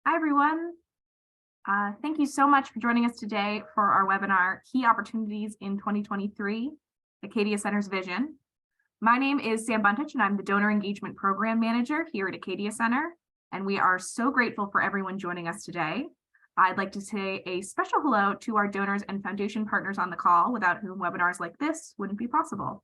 Hi, everyone. Thank you so much for joining us today for our webinar, Key Opportunities in 2023, Acadia Center's Vision. My name is Sam Buntich, and I'm the Donor Engagement Program Manager here at Acadia Center, and we are so grateful for everyone joining us today. I'd like to say a special hello to our donors and foundation partners on the call, without whom webinars like this wouldn't be possible.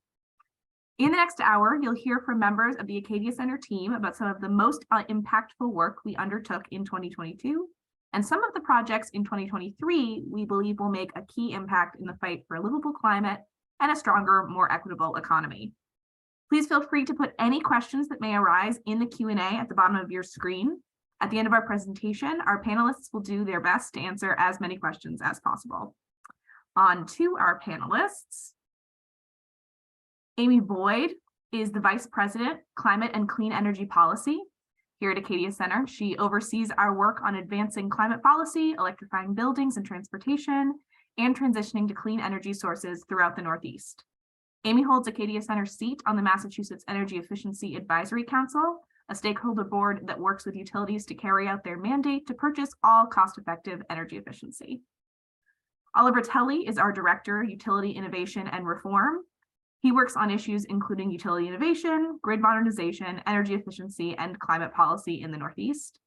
In the next hour, you'll hear from members of the Acadia Center team about some of the most impactful work we undertook in 2022, and some of the projects in 2023 we believe will make a key impact in the fight for a livable climate and a stronger, more equitable economy. Please feel free to put any questions that may arise in the Q&A at the bottom of your screen. At the end of our presentation, our panelists will do their best to answer as many questions as possible. On to our panelists. Amy Boyd is the Vice President, Climate and Clean Energy Policy here at Acadia Center. She oversees our work on advancing climate policy, electrifying buildings and transportation, and transitioning to clean energy sources throughout the Northeast. Amy holds Acadia Center's seat on the Massachusetts Energy Efficiency Advisory Council, a stakeholder board that works with utilities to carry out their mandate to purchase all cost-effective energy efficiency. Oliver Telly is our Director, Utility Innovation and Reform. He works on issues including utility innovation, grid modernization, energy efficiency, and climate policy in the Northeast.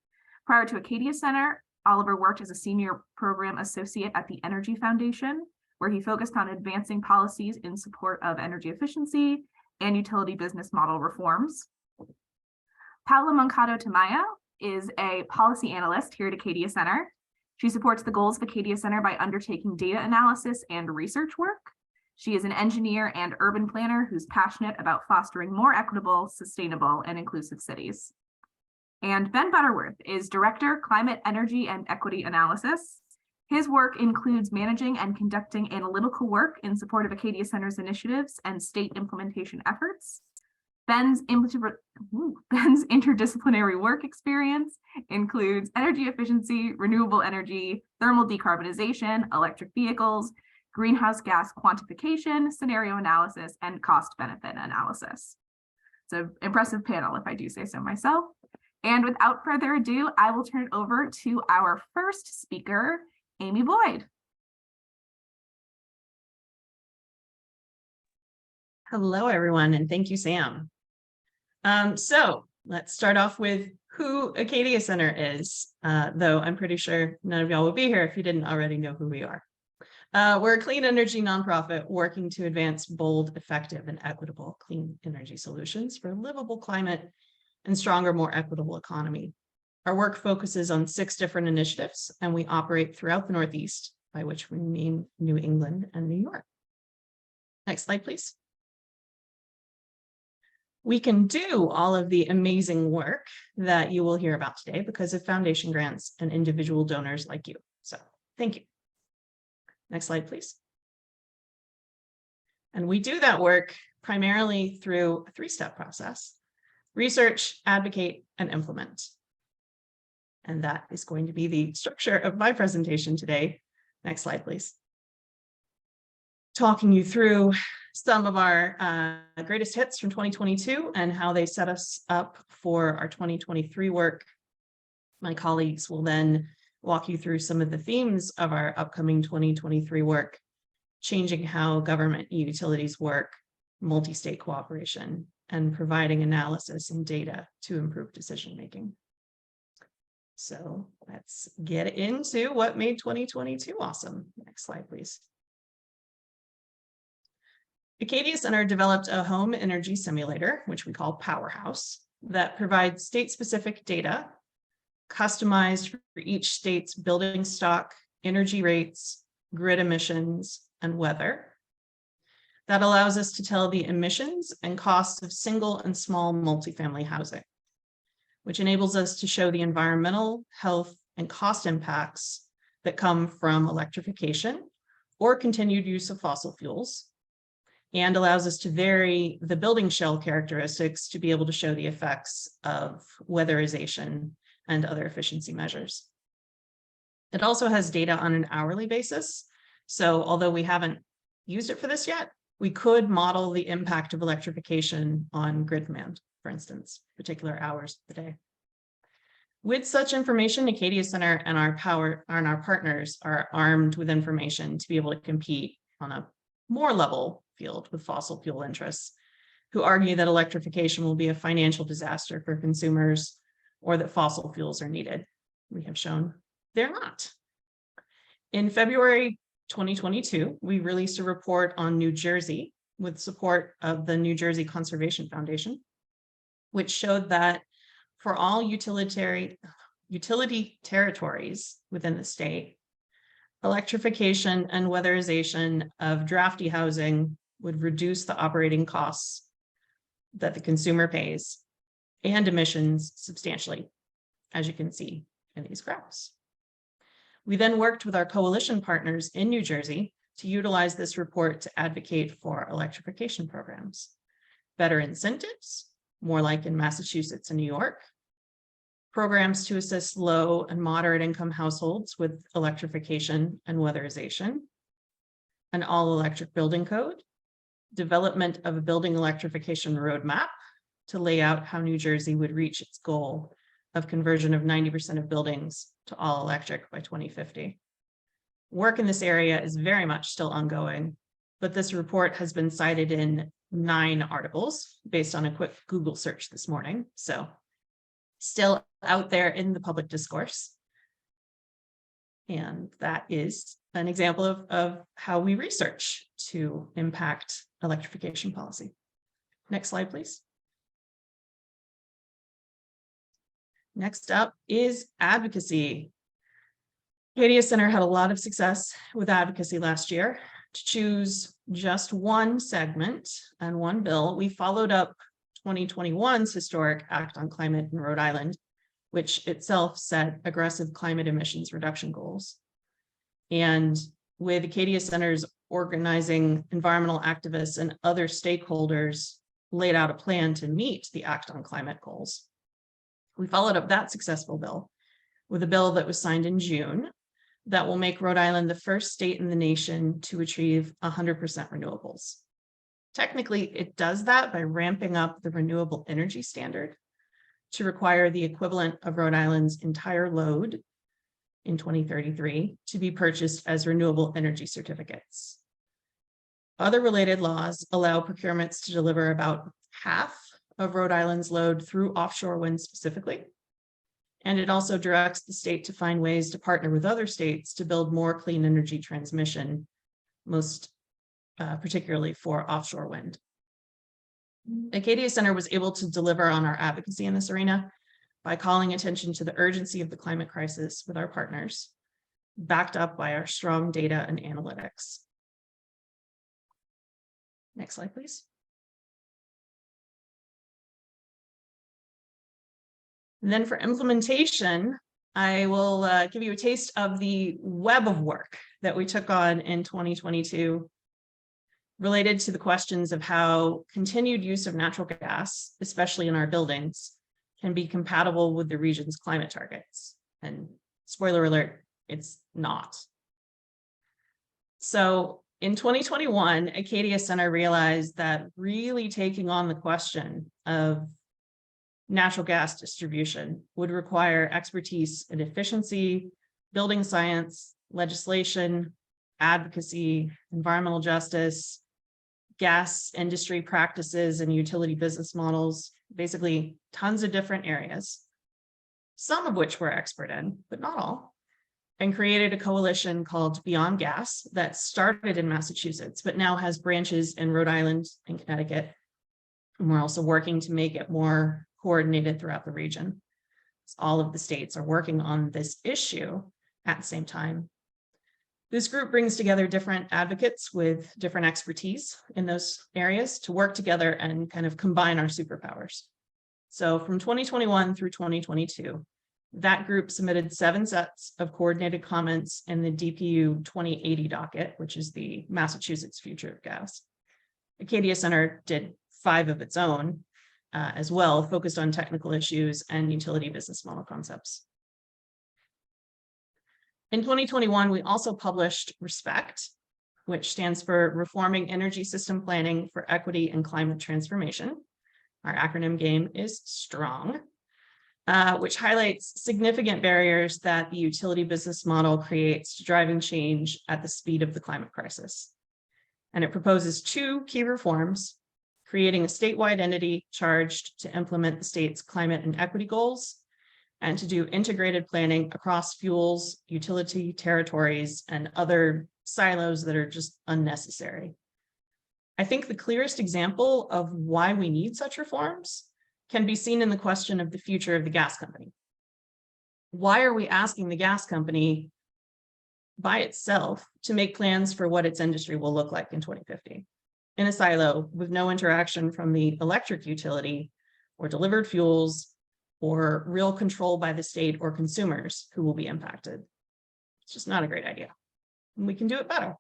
Prior to Acadia Center, Oliver worked as a senior program associate at the Energy Foundation, where he focused on advancing policies in support of energy efficiency and utility business model reforms. Paula Moncado Tamayo is a policy analyst here at Acadia Center. She supports the goals of Acadia Center by undertaking data analysis and research work. She is an engineer and urban planner who's passionate about fostering more equitable, sustainable, and inclusive cities. And Ben Butterworth is Director, Climate, Energy, and Equity Analysis. His work includes managing and conducting analytical work in support of Acadia Center's initiatives and state implementation efforts. Ben's interdisciplinary work experience includes energy efficiency, renewable energy, thermal decarbonization, electric vehicles, greenhouse gas quantification, scenario analysis, and cost-benefit analysis. It's an impressive panel, if I do say so myself. And without further ado, I will turn it over to our first speaker, Amy Boyd. Hello, everyone, and thank you, Sam. So let's start off with who Acadia Center is, though I'm pretty sure none of y'all would be here if you didn't already know who we are. We're a clean energy nonprofit working to advance bold, effective, and equitable clean energy solutions for a livable climate and stronger, more equitable economy. Our work focuses on 6 different initiatives, and we operate throughout the Northeast, by which we mean New England and New York. Next slide, please. We can do all of the amazing work that you will hear about today because of foundation grants and individual donors like you. So thank you. Next slide, please. And we do that work primarily through a 3-step process: research, advocate, and implement. And that is going to be the structure of my presentation today. Next slide, please. Talking you through some of our greatest hits from 2022 and how they set us up for our 2023 work. My colleagues will then walk you through some of the themes of our upcoming 2023 work: changing how government utilities work, multi-state cooperation, and providing analysis and data to improve decision-making. So let's get into what made 2022 awesome. Next slide, please. Acadia Center developed a home energy simulator, which we call POWERHOUSE, that provides state-specific data customized for each state's building stock, energy rates, grid emissions, and weather. That allows us to tell the emissions and costs of single and small multifamily housing, which enables us to show the environmental, health, and cost impacts that come from electrification or continued use of fossil fuels, and allows us to vary the building shell characteristics to be able to show the effects of weatherization and other efficiency measures. It also has data on an hourly basis. So although we haven't used it for this yet, we could model the impact of electrification on grid demand, for instance, particular hours of the day. With such information, Acadia Center and our partners are armed with information to be able to compete on a more level field with fossil fuel interests, who argue that electrification will be a financial disaster for consumers or that fossil fuels are needed. We have shown they're not. In February 2022, we released a report on New Jersey with support of the New Jersey Conservation Foundation, which showed that for all utility territories within the state, electrification and weatherization of drafty housing would reduce the operating costs that the consumer pays and emissions substantially, as you can see in these graphs. We then worked with our coalition partners in New Jersey to utilize this report to advocate for electrification programs, better incentives, more like in Massachusetts and New York, programs to assist low and moderate income households with electrification and weatherization, an all-electric building code, development of a building electrification roadmap to lay out how New Jersey would reach its goal of conversion of 90% of buildings to all electric by 2050. Work in this area is very much still ongoing, but this report has been cited in 9 articles based on a quick Google search this morning. So still out there in the public discourse. And that is an example of how we research to impact electrification policy. Next slide, please. Next up is advocacy. Acadia Center had a lot of success with advocacy last year. To choose just one segment and one bill, we followed up 2021's historic Act on Climate in Rhode Island, which itself set aggressive climate emissions reduction goals. And with Acadia Center's organizing environmental activists and other stakeholders laid out a plan to meet the Act on Climate goals. We followed up that successful bill with a bill that was signed in June that will make Rhode Island the first state in the nation to achieve 100% renewables. Technically, it does that by ramping up the renewable energy standard to require the equivalent of Rhode Island's entire load in 2033 to be purchased as renewable energy certificates. Other related laws allow procurements to deliver about half of Rhode Island's load through offshore wind specifically. And it also directs the state to find ways to partner with other states to build more clean energy transmission, most particularly for offshore wind. Acadia Center was able to deliver on our advocacy in this arena by calling attention to the urgency of the climate crisis with our partners, backed up by our strong data and analytics. Next slide, please. And then for implementation, I will give you a taste of the web of work that we took on in 2022 related to the questions of how continued use of natural gas, especially in our buildings, can be compatible with the region's climate targets. And spoiler alert, it's not. So in 2021, Acadia Center realized that really taking on the question of natural gas distribution would require expertise in efficiency, building science, legislation, advocacy, environmental justice, gas industry practices and utility business models, basically tons of different areas, some of which we're expert in, but not all, and created a coalition called Beyond Gas that started in Massachusetts, but now has branches in Rhode Island and Connecticut. And we're also working to make it more coordinated throughout the region. All of the states are working on this issue at the same time. This group brings together different advocates with different expertise in those areas to work together and kind of combine our superpowers. So from 2021 through 2022, that group submitted 7 sets of coordinated comments in the DPU 2080 docket, which is the Massachusetts Future of Gas. Acadia Center did 5 of its own as well, focused on technical issues and utility business model concepts. In 2021, we also published RESPECT, which stands for Reforming Energy System Planning for Equity and Climate Transformation. Our acronym game is STRONG. which highlights significant barriers that the utility business model creates to driving change at the speed of the climate crisis. And it proposes 2 key reforms: creating a statewide entity charged to implement the state's climate and equity goals, and to do integrated planning across fuels, utility territories, and other silos that are just unnecessary. I think the clearest example of why we need such reforms can be seen in the question of the future of the gas company. Why are we asking the gas company by itself to make plans for what its industry will look like in 2050 in a silo with no interaction from the electric utility or delivered fuels or real control by the state or consumers who will be impacted? It's just not a great idea. And we can do it better.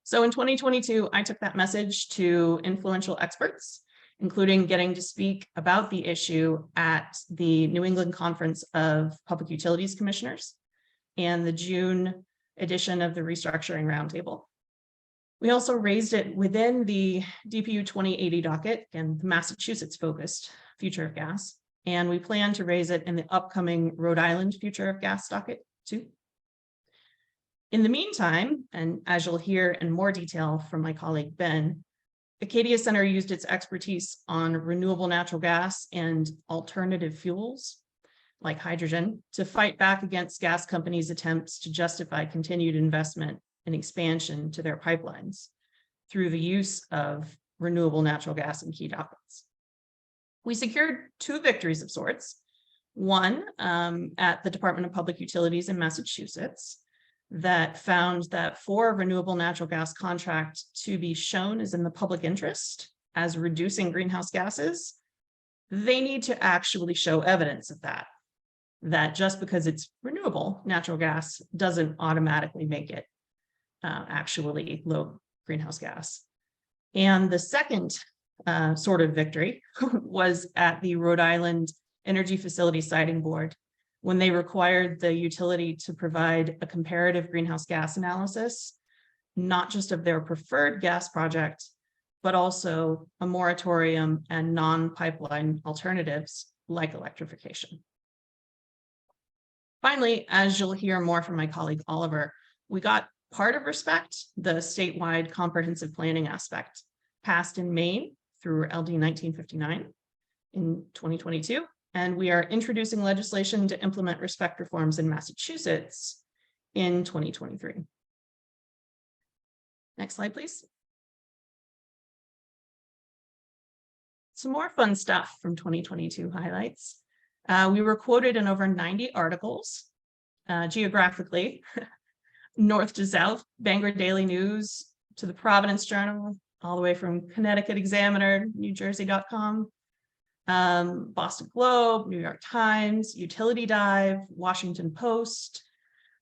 So in 2022, I took that message to influential experts, including getting to speak about the issue at the New England Conference of Public Utilities Commissioners and the June edition of the Restructuring Roundtable. We also raised it within the DPU 2080 docket and the Massachusetts-focused Future of Gas, and we plan to raise it in the upcoming Rhode Island Future of Gas docket too. In the meantime, and as you'll hear in more detail from my colleague Ben, Acadia Center used its expertise on renewable natural gas and alternative fuels like hydrogen to fight back against gas companies' attempts to justify continued investment and expansion to their pipelines through the use of renewable natural gas in key dockets. We secured 2 victories of sorts, one at the Department of Public Utilities in Massachusetts that found that for a renewable natural gas contract to be shown as in the public interest as reducing greenhouse gases, they need to actually show evidence of that just because it's renewable natural gas doesn't automatically make it actually low greenhouse gas. And the second sort of victory was at the Rhode Island Energy Facility Siting Board, when they required the utility to provide a comparative greenhouse gas analysis, not just of their preferred gas project, but also a moratorium and non-pipeline alternatives like electrification. Finally, as you'll hear more from my colleague Oliver, we got part of RESPECT, the statewide comprehensive planning aspect, passed in Maine through LD 1959 in 2022. And we are introducing legislation to implement RESPECT reforms in Massachusetts in 2023. Next slide, please. Some more fun stuff from 2022 highlights. We were quoted in over 90 articles, geographically, north to south, Bangor Daily News to the Providence Journal, all the way from Connecticut Examiner, NewJersey.com, Boston Globe, New York Times, Utility Dive, Washington Post.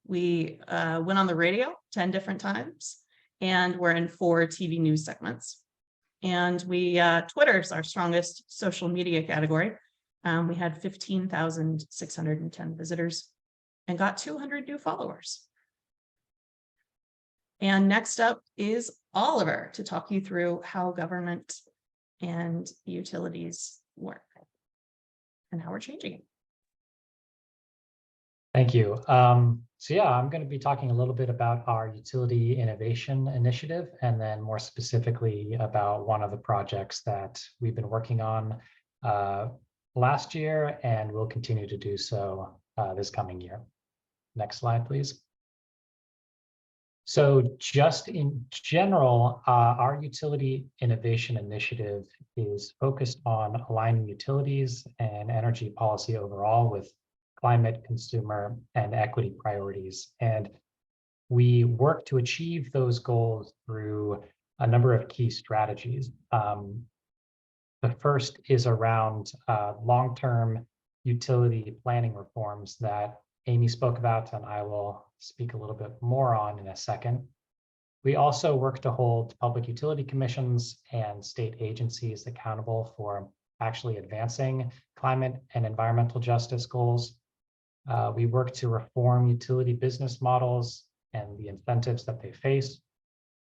We went on the radio 10 different times, and we're in 4 TV news segments. And Twitter's our strongest social media category. We had 15,610 visitors and got 200 new followers. And next up is Oliver to talk you through how government and utilities work and how we're changing it. Thank you. I'm going to be talking a little bit about our Utility Innovation Initiative, and then more specifically about one of the projects that we've been working on last year and will continue to do so this coming year. Next slide, please. So just in general, our Utility Innovation Initiative is focused on aligning utilities and energy policy overall with climate, consumer, and equity priorities. And we work to achieve those goals through a number of key strategies. The first is around long-term utility planning reforms that Amy spoke about, and I will speak a little bit more on in a second. We also work to hold public utility commissions and state agencies accountable for actually advancing climate and environmental justice goals. We work to reform utility business models and the incentives that they face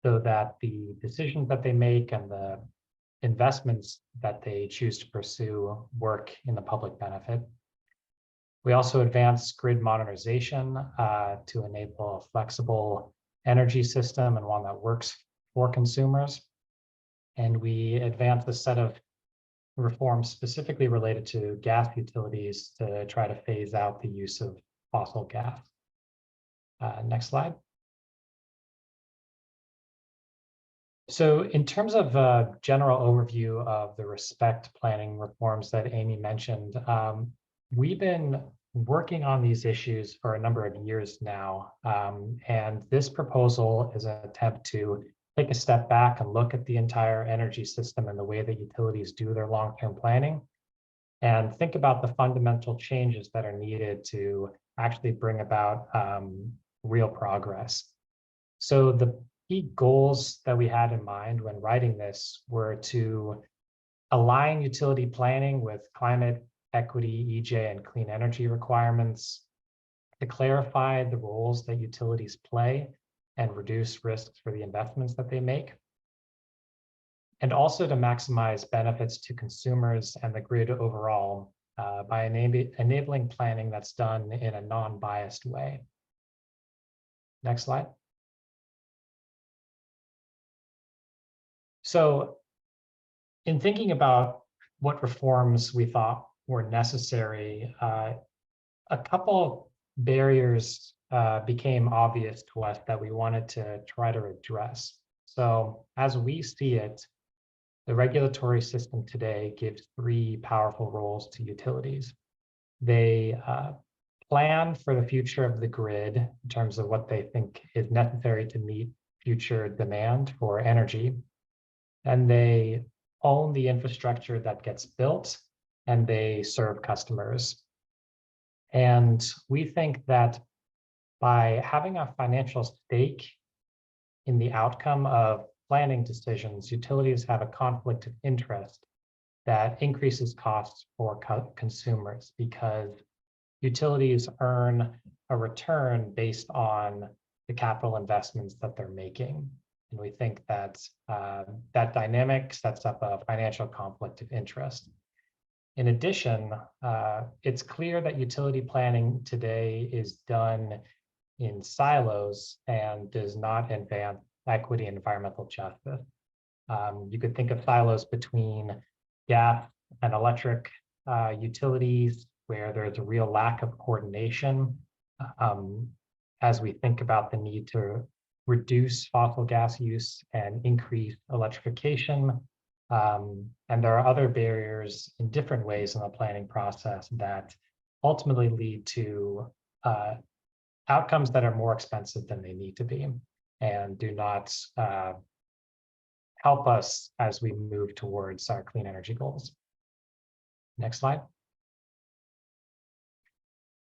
so that the decisions that they make and the investments that they choose to pursue work in the public benefit. We also advance grid modernization to enable a flexible energy system and one that works for consumers. And we advance a set of reforms specifically related to gas utilities to try to phase out the use of fossil gas. Next slide. So in terms of a general overview of the respect planning reforms that Amy mentioned, we've been working on these issues for a number of years now. And this proposal is an attempt to take a step back and look at the entire energy system and the way that utilities do their long-term planning, and think about the fundamental changes that are needed to actually bring about real progress. So the key goals that we had in mind when writing this were to align utility planning with climate, equity, EJ, and clean energy requirements, to clarify the roles that utilities play and reduce risks for the investments that they make, and also to maximize benefits to consumers and the grid overall by enabling planning that's done in a non-biased way. Next slide. So in thinking about what reforms we thought were necessary, a couple barriers became obvious to us that we wanted to try to address. So as we see it, the regulatory system today gives three powerful roles to utilities. They plan for the future of the grid in terms of what they think is necessary to meet future demand for energy. And they own the infrastructure that gets built, and they serve customers. And we think that by having a financial stake in the outcome of planning decisions, utilities have a conflict of interest that increases costs for consumers, because utilities earn a return based on the capital investments that they're making. And we think that that dynamic sets up a financial conflict of interest. In addition, it's clear that utility planning today is done in silos and does not advance equity and environmental justice. You could think of silos between gas and electric utilities, where there's a real lack of coordination as we think about the need to reduce fossil gas use and increase electrification. And there are other barriers in different ways in the planning process that ultimately lead to outcomes that are more expensive than they need to be and do not help us as we move towards our clean energy goals. Next slide.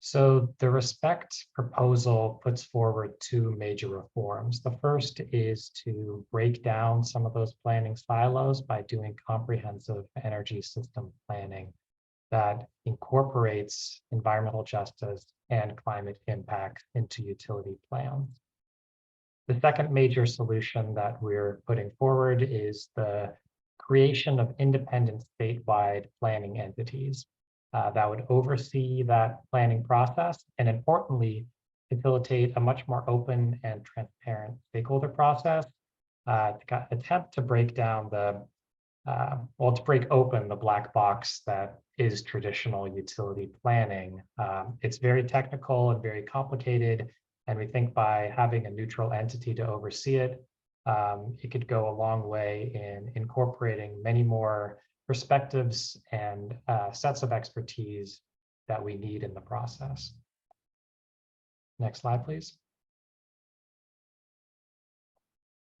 So the RESPECT proposal puts forward two major reforms. The first is to break down some of those planning silos by doing comprehensive energy system planning that incorporates environmental justice and climate impact into utility plans. The second major solution that we're putting forward is the creation of independent statewide planning entities that would oversee that planning process, and importantly, facilitate a much more open and transparent stakeholder process to attempt to break down the, to break open the black box that is traditional utility planning. It's very technical and very complicated, and we think by having a neutral entity to oversee it, it could go a long way in incorporating many more perspectives and sets of expertise that we need in the process. Next slide, please.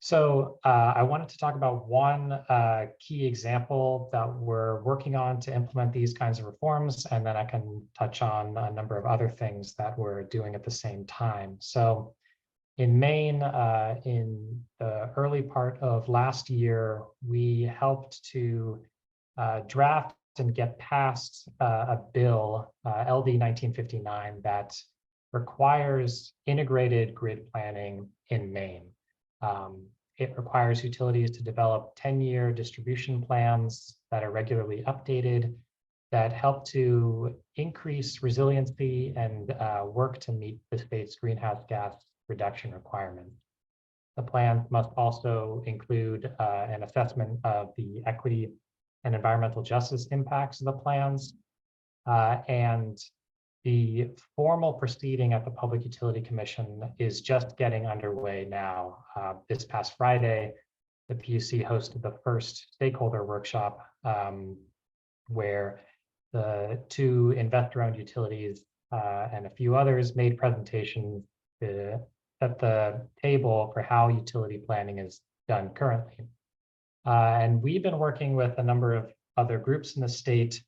So I wanted to talk about one key example that we're working on to implement these kinds of reforms, and then I can touch on a number of other things that we're doing at the same time. So in Maine, in the early part of last year, we helped to draft and get passed a bill, LD 1959, that requires integrated grid planning in Maine. it requires utilities to develop 10-year distribution plans that are regularly updated that help to increase resiliency and work to meet the state's greenhouse gas reduction requirements. The plans must also include an assessment of the equity and environmental justice impacts of the plans. And the formal proceeding at the Public Utility Commission is just getting underway now. This past Friday, the PUC hosted the first stakeholder workshop where the two investor-owned utilities and a few others made presentations to set the table for how utility planning is done currently. And we've been working with a number of other groups in the state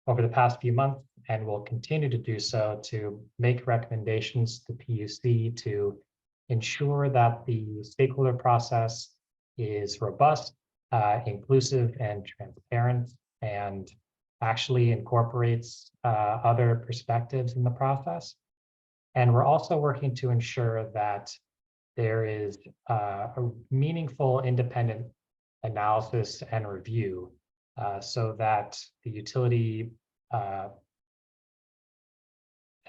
over the past few months, and will continue to do so to make recommendations to PUC to ensure that the stakeholder process is robust, inclusive, and transparent, and actually incorporates other perspectives in the process. And we're also working to ensure that there is a meaningful independent analysis and review so that the utility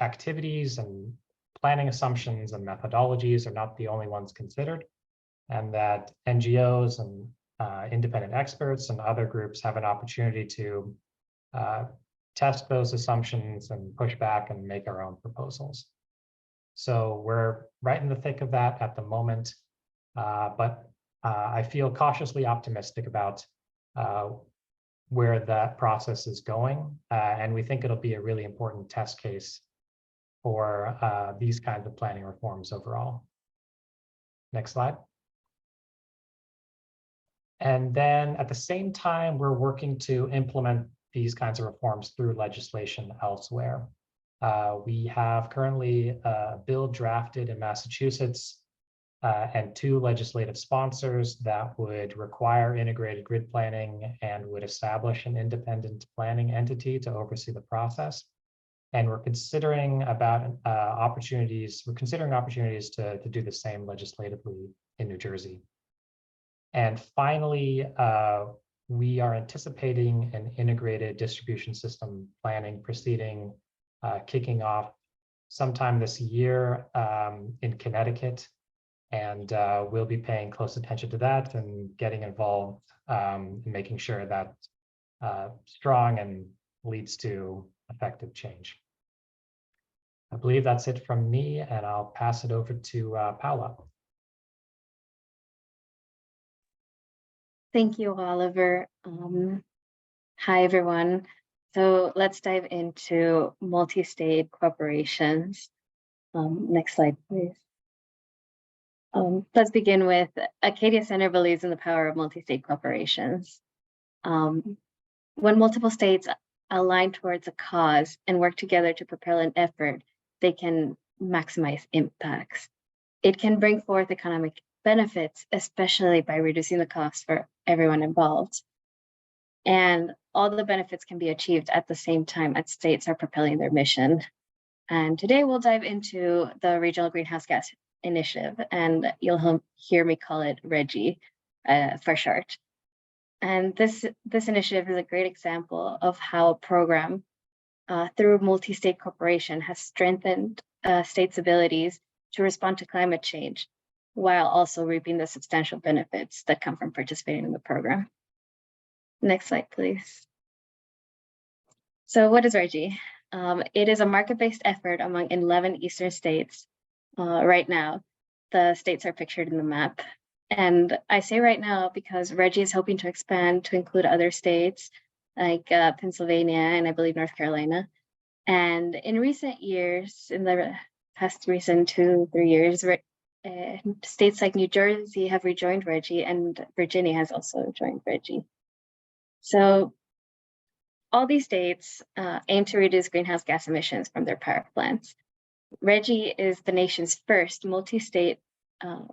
activities and planning assumptions and methodologies are not the only ones considered, and that NGOs and independent experts and other groups have an opportunity to test those assumptions and push back and make our own proposals. So we're right in the thick of that at the moment, but I feel cautiously optimistic about where that process is going, and we think it'll be a really important test case for these kinds of planning reforms overall. Next slide. And then at the same time, we're working to implement these kinds of reforms through legislation elsewhere. We have currently a bill drafted in Massachusetts and 2 legislative sponsors that would require integrated grid planning and would establish an independent planning entity to oversee the process. And we're considering opportunities to do the same legislatively in New Jersey. And finally, we are anticipating an integrated distribution system planning proceeding kicking off sometime this year in Connecticut. And we'll be paying close attention to that and getting involved in making sure that strong and leads to effective change. I believe that's it from me, and I'll pass it over to Paula. Thank you, Oliver. Hi, everyone. So let's dive into multi-state corporations. Next slide, please. Let's begin with Acadia Center believes in the power of multi-state corporations. When multiple states align towards a cause and work together to propel an effort, they can maximize impacts. It can bring forth economic benefits, especially by reducing the cost for everyone involved. And all the benefits can be achieved at the same time as states are propelling their mission. And today we'll dive into the Regional Greenhouse Gas Initiative, and you'll hear me call it RGGI for short. And this initiative is a great example of how a program through multi-state corporation has strengthened states' abilities to respond to climate change, while also reaping the substantial benefits that come from participating in the program. Next slide, please. So what is RGGI? It is a market-based effort among 11 eastern states. Right now, the states are pictured in the map. And I say right now because RGGI is hoping to expand to include other states like Pennsylvania and I believe North Carolina. And in recent years, in the past recent 2-3 years, states like New Jersey have rejoined RGGI, and Virginia has also joined RGGI. So all these states aim to reduce greenhouse gas emissions from their power plants. RGGI is the nation's first multi-state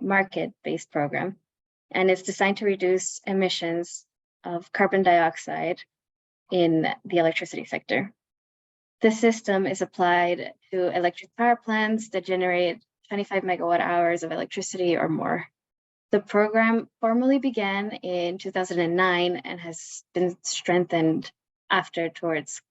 market-based program, and it's designed to reduce emissions of carbon dioxide in the electricity sector. This system is applied to electric power plants that generate 25 megawatt hours of electricity or more. The program formally began in 2009 and has been strengthened after towards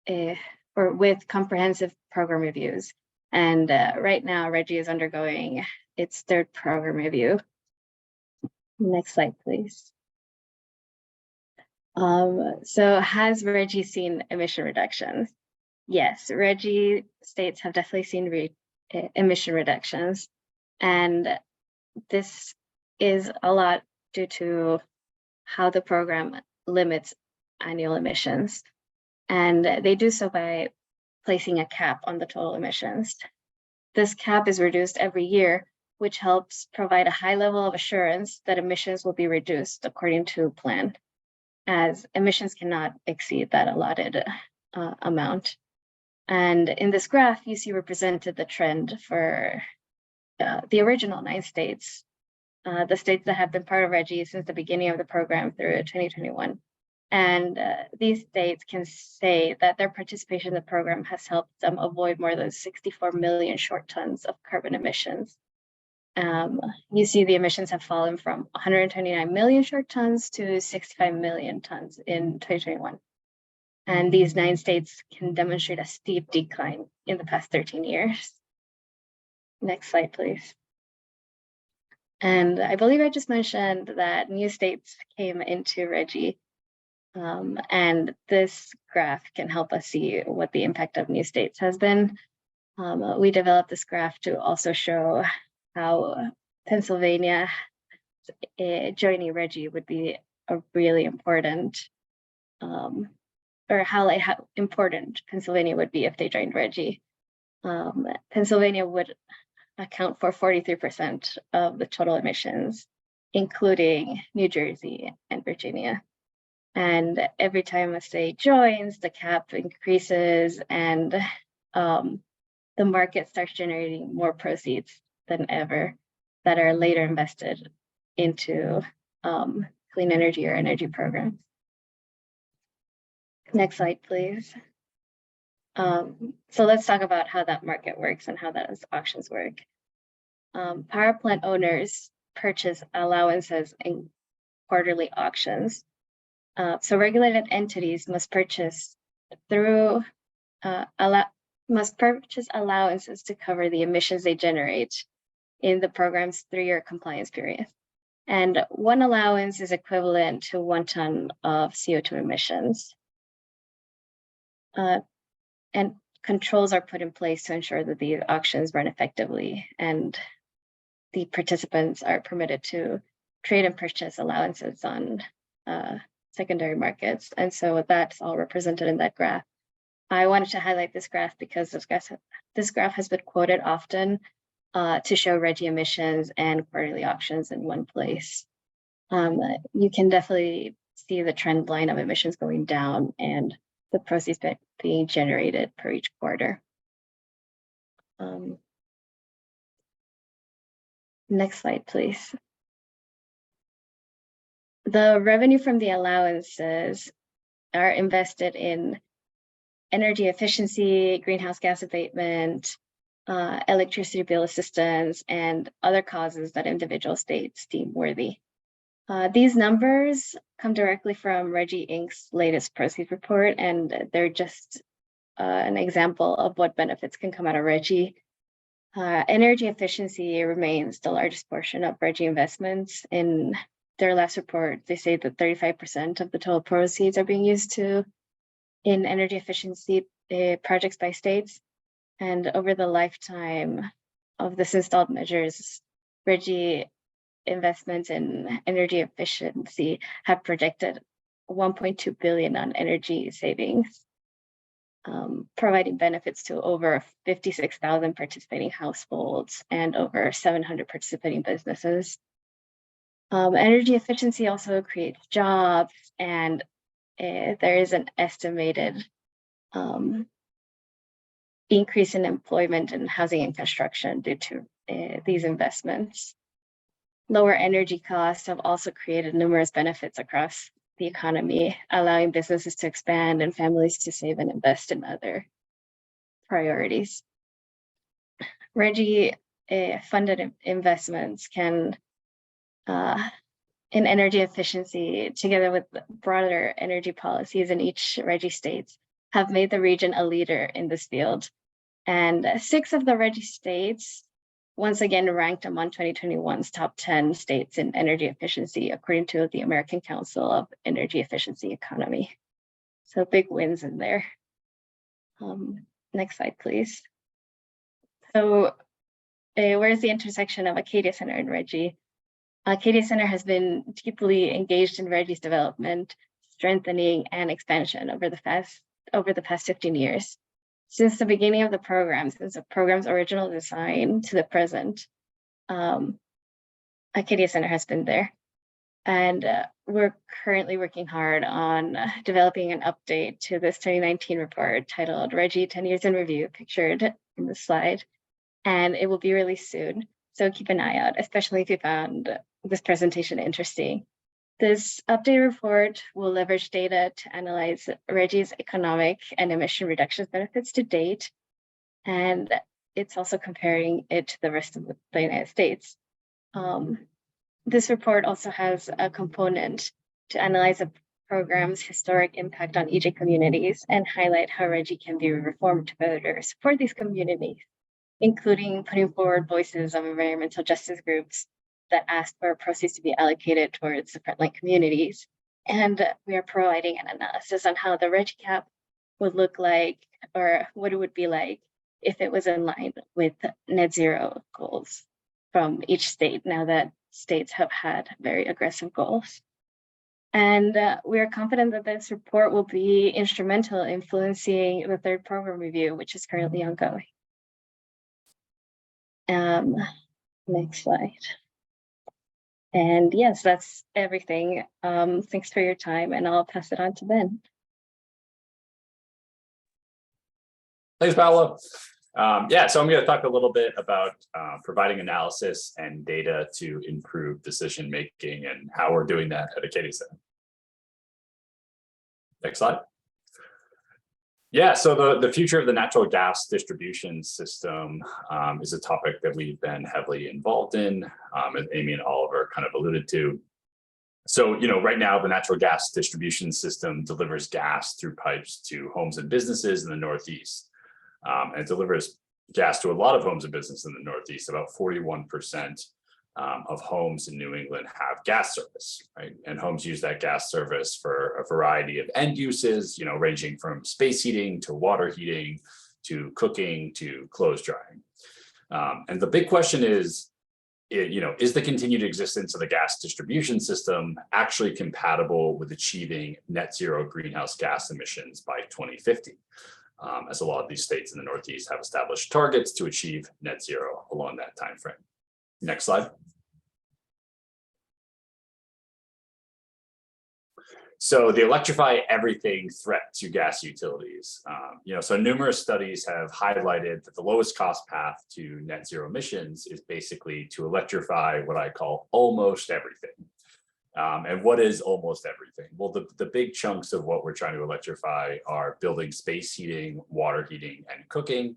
or with comprehensive program reviews. And right now, RGGI is undergoing its third program review. Next slide, please. So has RGGI seen emission reductions? Yes, RGGI states have definitely seen emission reductions. And this is a lot due to how the program limits annual emissions. And they do so by placing a cap on the total emissions. This cap is reduced every year, which helps provide a high level of assurance that emissions will be reduced according to plan, as emissions cannot exceed that allotted amount. And in this graph, you see represented the trend for the original 9 states, the states that have been part of RGGI since the beginning of the program through 2021. And these states can say that their participation in the program has helped them avoid more than 64 million short tons of carbon emissions. You see the emissions have fallen from 129 million short tons to 65 million tons in 2021. And these 9 states can demonstrate a steep decline in the past 13 years. Next slide, please. And I believe I just mentioned that new states came into RGGI. And this graph can help us see what the impact of new states has been. We developed this graph to also show how Pennsylvania joining RGGI would be a really important, or how important Pennsylvania would be if they joined RGGI. Pennsylvania would account for 43% of the total emissions, including New Jersey and Virginia. And every time a state joins, the cap increases and the market starts generating more proceeds than ever that are later invested into clean energy or energy programs. Next slide, please. So let's talk about how that market works and how those auctions work. Power plant owners purchase allowances in quarterly auctions. So regulated entities must purchase allowances to cover the emissions they generate in the program's 3-year compliance period. And one allowance is equivalent to 1 ton of CO2 emissions. And controls are put in place to ensure that the auctions run effectively and the participants are permitted to trade and purchase allowances on secondary markets. And so that's all represented in that graph. I wanted to highlight this graph because this graph has been quoted often to show RGGI emissions and quarterly auctions in one place. You can definitely see the trend line of emissions going down and the proceeds being generated per each quarter. Next slide, please. The revenue from the allowances are invested in energy efficiency, greenhouse gas abatement, electricity bill assistance, and other causes that individual states deem worthy. These numbers come directly from RGGI Inc.'s latest proceeds report, and they're just an example of what benefits can come out of RGGI. Energy efficiency remains the largest portion of RGGI investments. In their last report, they say that 35% of the total proceeds are being used in energy efficiency projects by states. And over the lifetime of this installed measures, RGGI investments in energy efficiency have projected 1.2 billion on energy savings, providing benefits to over 56,000 participating households and over 700 participating businesses. Energy efficiency also creates jobs, and there is an estimated increase in employment and housing and construction due to these investments. Lower energy costs have also created numerous benefits across the economy, allowing businesses to expand and families to save and invest in other priorities. RGGI funded investments can in energy efficiency, together with broader energy policies in each RGGI states, have made the region a leader in this field. And 6 of the RGGI states, once again, ranked among 2021's top 10 states in energy efficiency, according to the American Council of Energy Efficiency Economy. So big wins in there. Next slide, please. So where's the intersection of Acadia Center and RGGI? Acadia Center has been deeply engaged in RGGI's development, strengthening, and expansion over the past 15 years. Since the beginning of the program, since the program's original design to the present, Acadia Center has been there. And we're currently working hard on developing an update to this 2019 report titled RGGI 10 Years in Review, pictured in the slide. And it will be released soon. So keep an eye out, especially if you found this presentation interesting. This update report will leverage data to analyze RGGI's economic and emission reduction benefits to date. And it's also comparing it to the rest of the United States. This report also has a component to analyze the program's historic impact on EJ communities and highlight how RGGI can be reformed to better support these communities, including putting forward voices of environmental justice groups that ask for proceeds to be allocated towards the frontline communities. And we are providing an analysis on how the RGGI cap would look like, or what it would be like if it was in line with net zero goals from each state, now that states have had very aggressive goals. And we are confident that this report will be instrumental in influencing the 3rd program review, which is currently ongoing. Next slide. And yes, that's everything. Thanks for your time, and I'll pass it on to Ben. Thanks, Paola. Yeah, so I'm going to talk a little bit about providing analysis and data to improve decision making and how we're doing that at Acadia Center. Next slide. Yeah, so the future of the natural gas distribution system is a topic that we've been heavily involved in, as Amy and Oliver kind of alluded to. So, right now the natural gas distribution system delivers gas through pipes to homes and businesses in the Northeast. And it delivers gas to a lot of homes and businesses in the Northeast. About 41% of homes in New England have gas service, right? And homes use that gas service for a variety of end uses, ranging from space heating to water heating to cooking to clothes drying. And the big question is, is the continued existence of the gas distribution system actually compatible with achieving net zero greenhouse gas emissions by 2050? As a lot of these states in the Northeast have established targets to achieve net zero along that time frame. Next slide. So the electrify everything threat to gas utilities. So numerous studies have highlighted that the lowest cost path to net zero emissions is basically to electrify what I call almost everything. And what is almost everything? Well, the big chunks of what we're trying to electrify are building space heating, water heating, and cooking,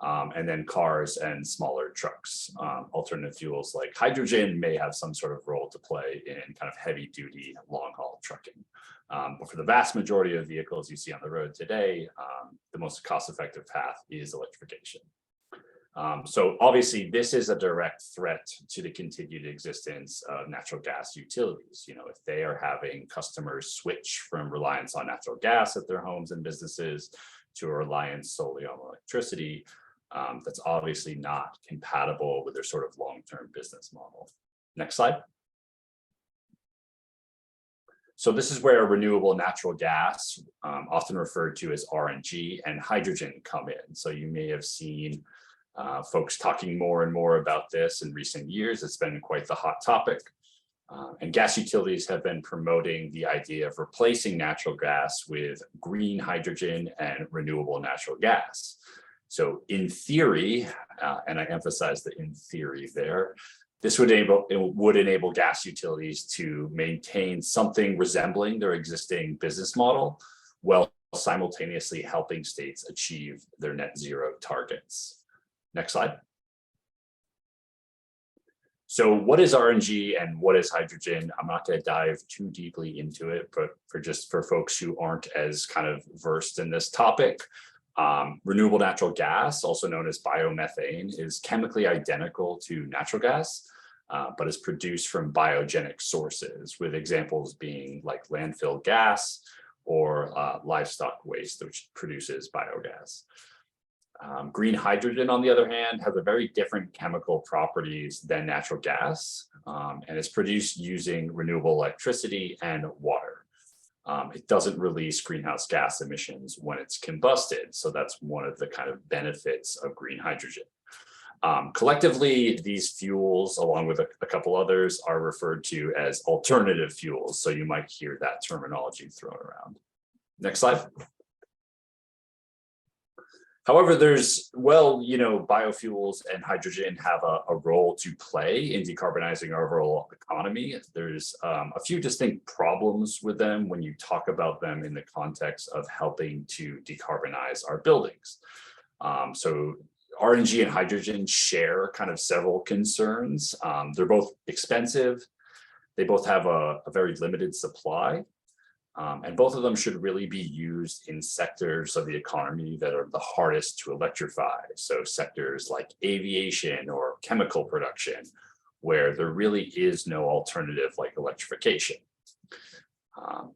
and then cars and smaller trucks. Alternative fuels like hydrogen may have some sort of role to play in kind of heavy duty, long haul trucking. But for the vast majority of vehicles you see on the road today, the most cost-effective path is electrification. So obviously this is a direct threat to the continued existence of natural gas utilities. If they are having customers switch from reliance on natural gas at their homes and businesses to a reliance solely on electricity, that's obviously not compatible with their sort of long-term business model. Next slide. So this is where renewable natural gas, often referred to as RNG, and hydrogen come in. So you may have seen folks talking more and more about this in recent years. It's been quite the hot topic. And gas utilities have been promoting the idea of replacing natural gas with green hydrogen and renewable natural gas. So in theory, and I emphasize the in theory there, this would enable gas utilities to maintain something resembling their existing business model while simultaneously helping states achieve their net zero targets. Next slide. So what is RNG and what is hydrogen? I'm not going to dive too deeply into it, but for folks who aren't as kind of versed in this topic, renewable natural gas, also known as biomethane, is chemically identical to natural gas, but is produced from biogenic sources, with examples being like landfill gas or livestock waste, which produces biogas. Green hydrogen, on the other hand, has a very different chemical properties than natural gas, and is produced using renewable electricity and water. It doesn't release greenhouse gas emissions when it's combusted, so that's one of the kind of benefits of green hydrogen. Collectively, these fuels, along with a couple others, are referred to as alternative fuels, so you might hear that terminology thrown around. Next slide. However, biofuels and hydrogen have a role to play in decarbonizing our overall economy. There's a few distinct problems with them when you talk about them in the context of helping to decarbonize our buildings. So RNG and hydrogen share kind of several concerns. They're both expensive. They both have a very limited supply. And both of them should really be used in sectors of the economy that are the hardest to electrify. So sectors like aviation or chemical production, where there really is no alternative like electrification.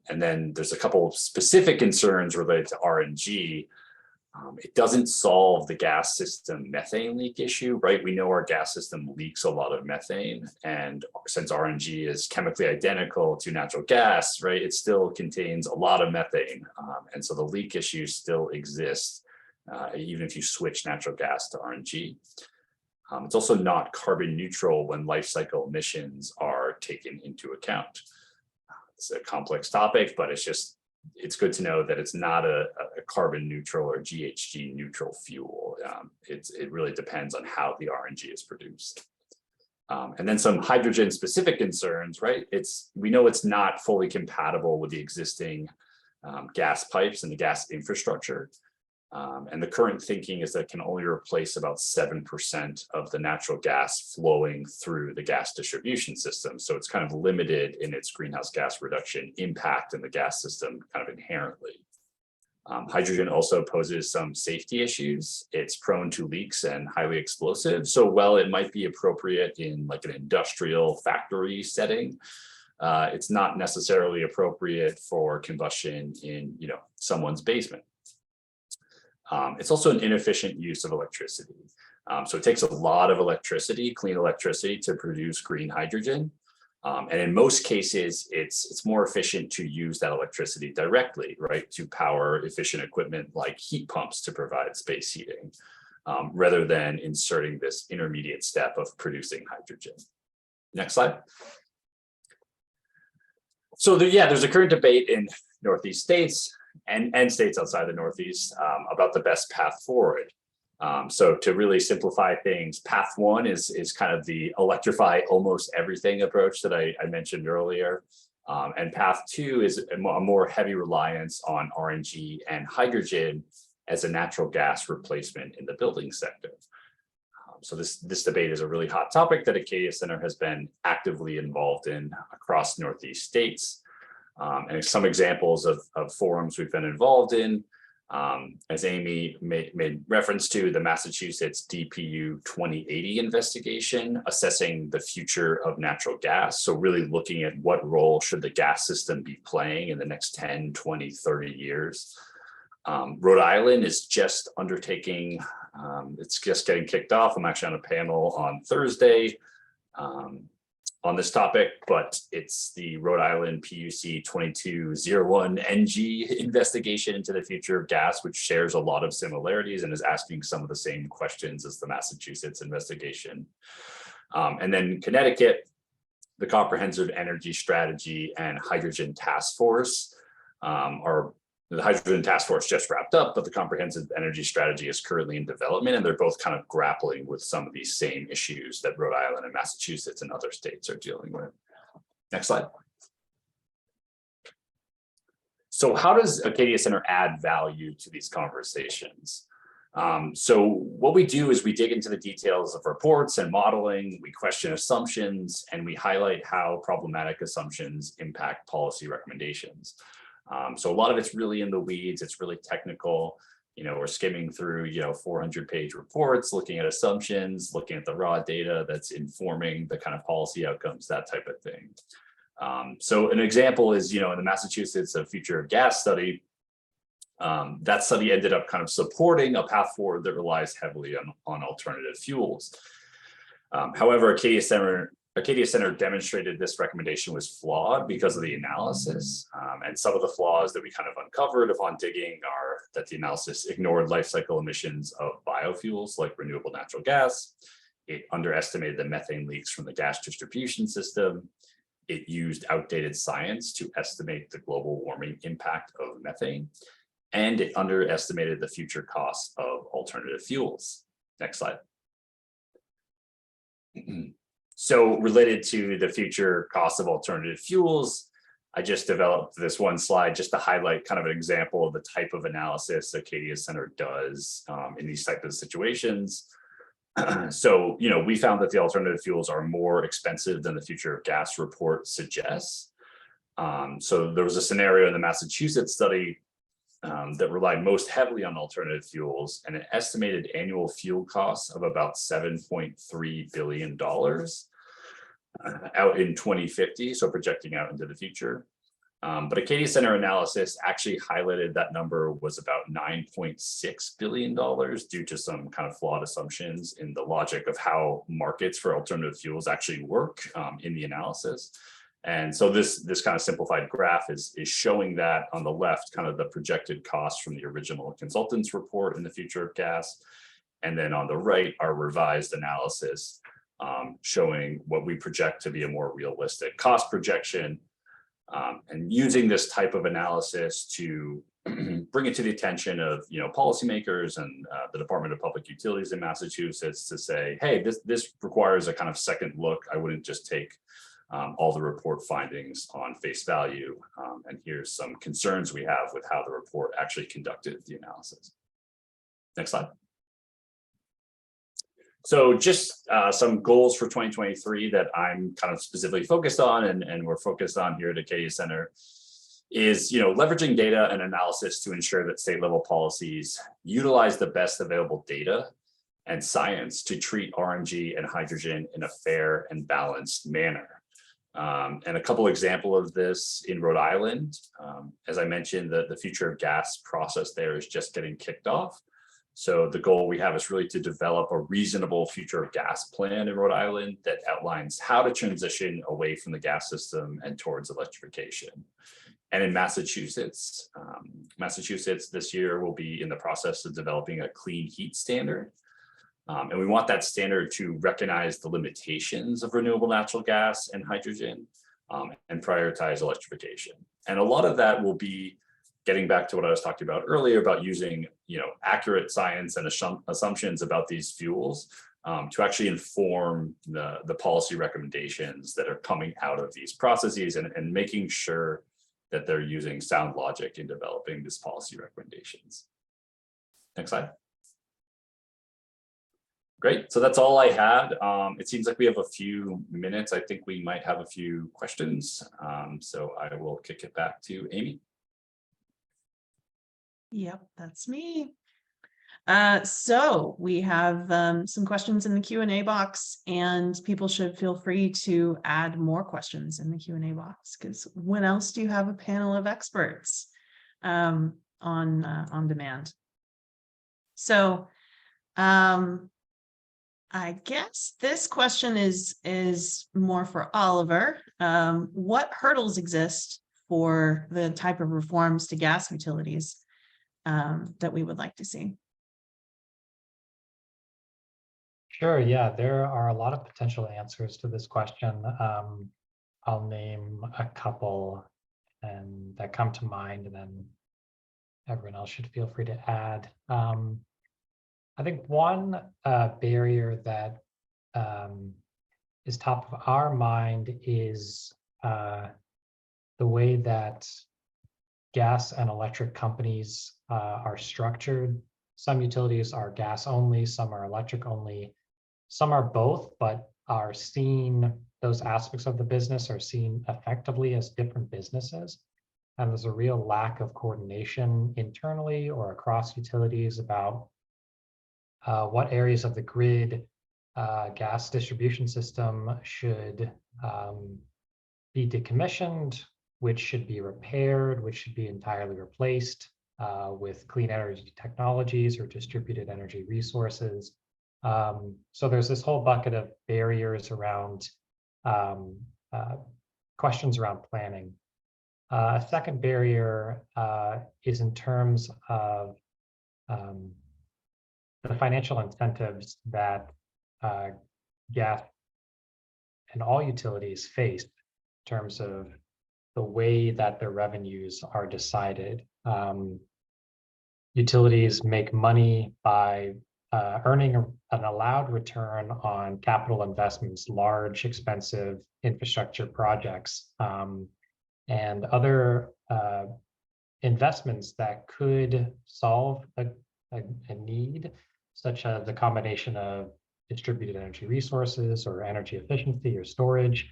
And then there's a couple of specific concerns related to RNG. It doesn't solve the gas system methane leak issue, right? We know our gas system leaks a lot of methane, and since RNG is chemically identical to natural gas, right, it still contains a lot of methane. And so the leak issue still exists, even if you switch natural gas to RNG. It's also not carbon neutral when life cycle emissions are taken into account. It's a complex topic, but it's good to know that it's not a carbon neutral or GHG neutral fuel. It really depends on how the RNG is produced. And then some hydrogen specific concerns, right? We know it's not fully compatible with the existing gas pipes and the gas infrastructure. And the current thinking is that it can only replace about 7% of the natural gas flowing through the gas distribution system. So it's kind of limited in its greenhouse gas reduction impact in the gas system kind of inherently. Hydrogen also poses some safety issues. It's prone to leaks and highly explosive. So while it might be appropriate in like an industrial factory setting, it's not necessarily appropriate for combustion in someone's basement. It's also an inefficient use of electricity. So it takes a lot of electricity, clean electricity, to produce green hydrogen. And in most cases, it's more efficient to use that electricity directly, right, to power efficient equipment like heat pumps to provide space heating, rather than inserting this intermediate step of producing hydrogen. Next slide. So there's a current debate in Northeast states and states outside the Northeast about the best path forward. So to really simplify things, path one is kind of the electrify almost everything approach that I mentioned earlier. And path two is a more heavy reliance on RNG and hydrogen as a natural gas replacement in the building sector. So this debate is a really hot topic that Acadia Center has been actively involved in across Northeast states. And some examples of forums we've been involved in, as Amy made reference to, the Massachusetts DPU 2080 investigation, assessing the future of natural gas. So really looking at what role should the gas system be playing in the next 10, 20, 30 years. Rhode Island is just undertaking, it's just getting kicked off. I'm actually on a panel on Thursday on this topic, but it's the Rhode Island PUC 2201 NG investigation into the future of gas, which shares a lot of similarities and is asking some of the same questions as the Massachusetts investigation. And then Connecticut, the Comprehensive Energy Strategy and Hydrogen Task Force the Hydrogen Task Force just wrapped up, but the Comprehensive Energy Strategy is currently in development, and they're both kind of grappling with some of these same issues that Rhode Island and Massachusetts and other states are dealing with. Next slide. So how does Acadia Center add value to these conversations? So what we do is we dig into the details of reports and modeling, we question assumptions, and we highlight how problematic assumptions impact policy recommendations. So a lot of it's really in the weeds, it's really technical. We're skimming through, 400-page reports, looking at assumptions, looking at the raw data that's informing the kind of policy outcomes, that type of thing. So an example is, in the Massachusetts Future of Gas study, that study ended up kind of supporting a path forward that relies heavily on alternative fuels. However, Acadia Center demonstrated this recommendation was flawed because of the analysis. And some of the flaws that we kind of uncovered upon digging are that the analysis ignored life cycle emissions of biofuels like renewable natural gas. It underestimated the methane leaks from the gas distribution system. It used outdated science to estimate the global warming impact of methane. And it underestimated the future costs of alternative fuels. Next slide. So related to the future costs of alternative fuels, I just developed this one slide just to highlight kind of an example of the type of analysis Acadia Center does in these types of situations. So, we found that the alternative fuels are more expensive than the Future of Gas report suggests. So there was a scenario in the Massachusetts study that relied most heavily on alternative fuels, and an estimated annual fuel costs of about $7.3 billion out in 2050, so projecting out into the future. But Acadia Center analysis actually highlighted that number was about $9.6 billion due to some kind of flawed assumptions in the logic of how markets for alternative fuels actually work in the analysis. And so this kind of simplified graph is showing that on the left, kind of the projected costs from the original consultants report in the Future of Gas. And then on the right, our revised analysis showing what we project to be a more realistic cost projection. And using this type of analysis to bring it to the attention of policymakers and the Department of Public Utilities in Massachusetts to say, hey, this requires a kind of second look. I wouldn't just take all the report findings on face value. And here's some concerns we have with how the report actually conducted the analysis. Next slide. So just some goals for 2023 that I'm kind of specifically focused on and we're focused on here at Acadia Center is, leveraging data and analysis to ensure that state level policies utilize the best available data and science to treat RNG and hydrogen in a fair and balanced manner. And a couple examples of this in Rhode Island, as I mentioned, the Future of Gas process there is just getting kicked off. So the goal we have is really to develop a reasonable Future of Gas plan in Rhode Island that outlines how to transition away from the gas system and towards electrification. And in Massachusetts, this year will be in the process of developing a clean heat standard. And we want that standard to recognize the limitations of renewable natural gas and hydrogen and prioritize electrification. And a lot of that will be getting back to what I was talking about earlier about using accurate science and assumptions about these fuels to actually inform the policy recommendations that are coming out of these processes and making sure that they're using sound logic in developing these policy recommendations. Next slide. Great, so that's all I had. It seems like we have a few minutes. I think we might have a few questions. So I will kick it back to Amy. Yep, that's me. So we have some questions in the Q&A box, and people should feel free to add more questions in the Q&A box, because when else do you have a panel of experts on demand? So I guess this question is more for Oliver. What hurdles exist for the type of reforms to gas utilities that we would like to see? Sure, yeah, there are a lot of potential answers to this question. I'll name a couple and that come to mind, and then everyone else should feel free to add. I think one barrier that is top of our mind is the way that gas and electric companies are structured some utilities are gas only, some are electric only, some are both, but are seen, those aspects of the business are seen effectively as different businesses. And there's a real lack of coordination internally or across utilities about what areas of the grid gas distribution system should be decommissioned, which should be repaired, which should be entirely replaced with clean energy technologies or distributed energy resources. So there's this whole bucket of barriers around questions around planning. A second barrier is in terms of the financial incentives that gas and all utilities face in terms of the way that their revenues are decided. Utilities make money by earning an allowed return on capital investments, large, expensive infrastructure projects, and other investments that could solve a need, such as the combination of distributed energy resources or energy efficiency or storage.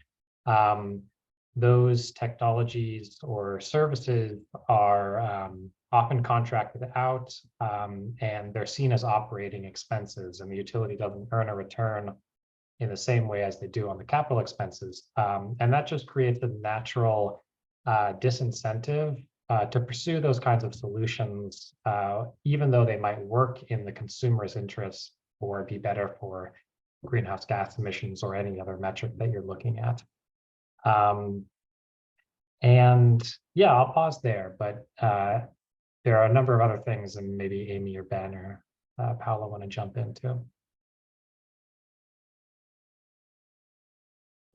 Those technologies or services are often contracted out, and they're seen as operating expenses, and the utility doesn't earn a return in the same way as they do on the capital expenses. And that just creates a natural disincentive to pursue those kinds of solutions, even though they might work in the consumer's interests or be better for greenhouse gas emissions or any other metric that you're looking at. And yeah, I'll pause there, but there are a number of other things, and maybe Amy or Ben or Paula want to jump into.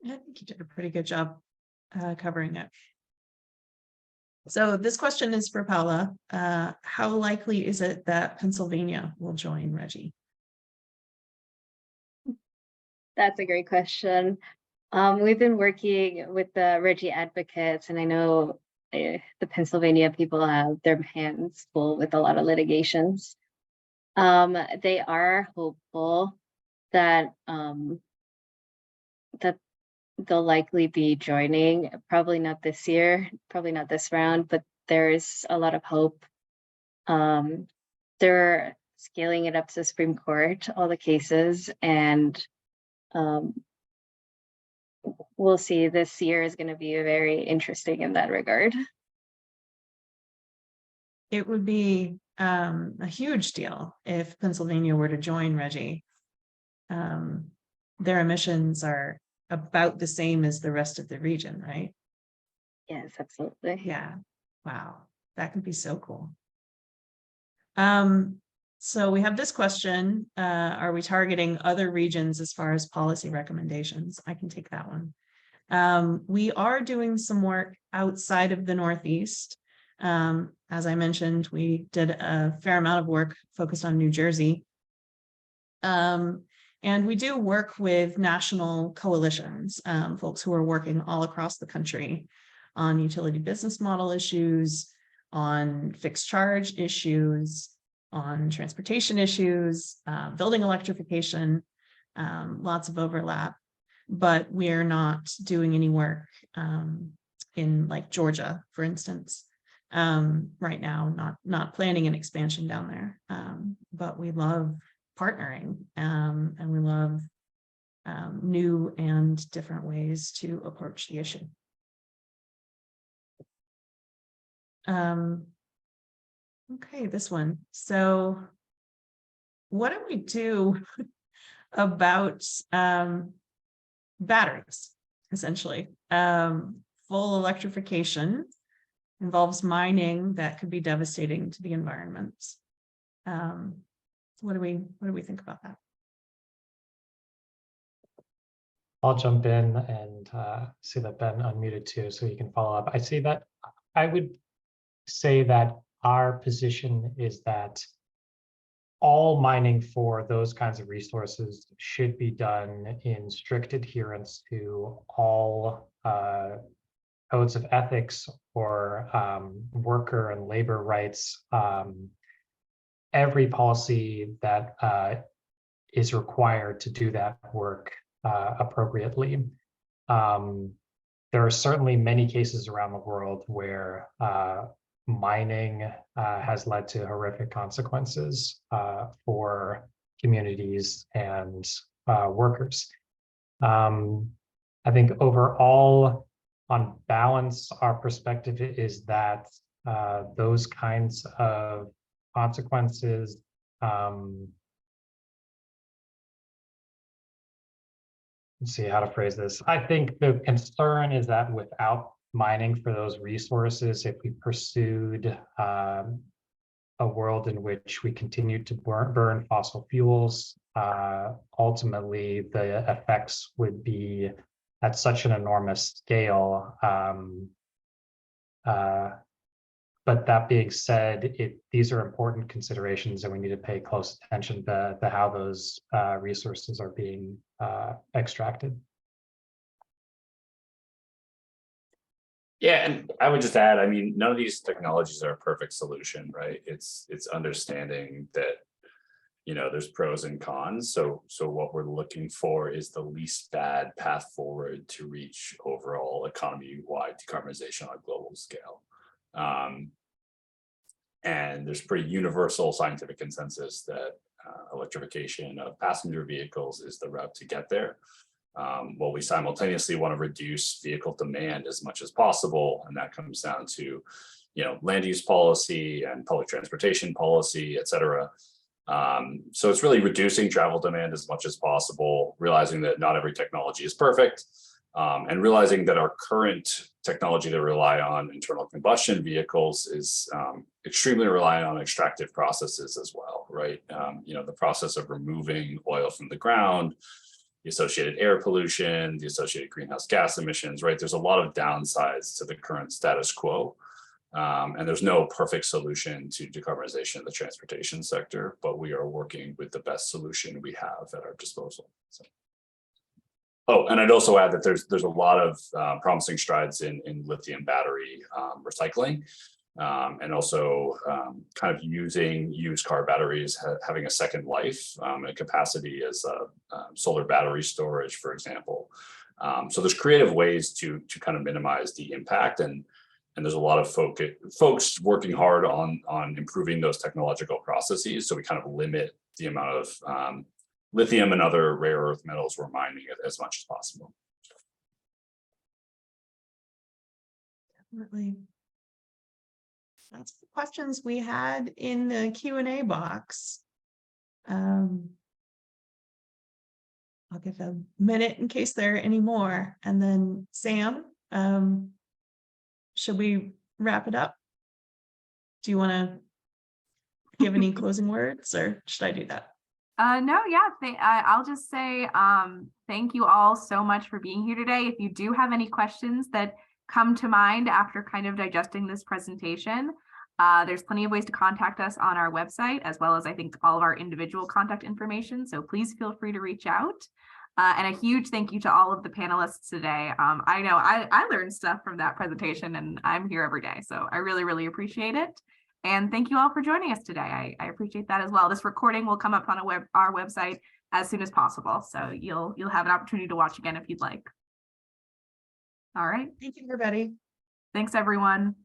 I think you did a pretty good job covering it. So this question is for Paula. How likely is it that Pennsylvania will join RGGI? That's a great question. We've been working with the RGGI advocates, and I know the Pennsylvania people have their hands full with a lot of litigations. They are hopeful that that they'll likely be joining, probably not this year, probably not this round, but there's a lot of hope. They're scaling it up to the Supreme Court, all the cases, and we'll see. This year is going to be very interesting in that regard. It would be a huge deal if Pennsylvania were to join RGGI. Their emissions are about the same as the rest of the region, right? Yes, absolutely. Yeah. Wow. That could be so cool. So we have this question. Are we targeting other regions as far as policy recommendations? I can take that one. We are doing some work outside of the Northeast. As I mentioned, we did a fair amount of work focused on New Jersey. And we do work with national coalitions, folks who are working all across the country on utility business model issues, on fixed charge issues, on transportation issues, building electrification, lots of overlap. But we're not doing any work in like Georgia, for instance, right now, not planning an expansion down there. But we love partnering, and we love new and different ways to approach the issue. Okay, this one. So what do we do about batteries, essentially? Full electrification involves mining that could be devastating to the environment. What do we think about that? I'll jump in and see that Ben unmuted too, so you can follow up. I see that. I would say that our position is that all mining for those kinds of resources should be done in strict adherence to all codes of ethics or worker and labor rights every policy that is required to do that work appropriately. There are certainly many cases around the world where mining has led to horrific consequences for communities and workers. I think overall, on balance, our perspective is that those kinds of consequences let's see how to phrase this. I think the concern is that without mining for those resources, if we pursued a world in which we continue to burn fossil fuels, ultimately the effects would be at such an enormous scale. But that being said, these are important considerations, and we need to pay close attention to how those resources are being extracted. Yeah, and I would just add, I mean, none of these technologies are a perfect solution, right? It's understanding that, you know, there's pros and cons. So what we're looking for is the least bad path forward to reach overall economy-wide decarbonization on a global scale. And there's pretty universal scientific consensus that electrification of passenger vehicles is the route to get there. Well, we simultaneously want to reduce vehicle demand as much as possible, and that comes down to, you know, land use policy and public transportation policy, et cetera. So it's really reducing travel demand as much as possible, realizing that not every technology is perfect, and realizing that our current technology to rely on internal combustion vehicles is extremely reliant on extractive processes as well, right? You know, the process of removing oil from the ground, the associated air pollution, the associated greenhouse gas emissions, right? There's a lot of downsides to the current status quo. And there's no perfect solution to decarbonization of the transportation sector, but we are working with the best solution we have at our disposal. So. Oh, and I'd also add that there's a lot of promising strides in lithium battery recycling, and also kind of using used car batteries, having a second life and capacity as solar battery storage, for example. So there's creative ways to kind of minimize the impact, and there's a lot of folks working hard on improving those technological processes, so we kind of limit the amount of lithium and other rare earth metals we're mining as much as possible. Definitely. That's the questions we had in the Q&A box. I'll give a minute in case there are any more. And then Sam, should we wrap it up? Do you want to give any closing words, or should I do that? No, yeah, I'll just say thank you all so much for being here today. If you do have any questions that come to mind after kind of digesting this presentation, there's plenty of ways to contact us on our website, as well as I think all of our individual contact information. So please feel free to reach out. And a huge thank you to all of the panelists today. I know I learned stuff from that presentation, and I'm here every day. So I really, really appreciate it. And thank you all for joining us today. I appreciate that as well. This recording will come up on our website as soon as possible. So you'll have an opportunity to watch again if you'd like. All right. Thank you, everybody. Thanks, everyone.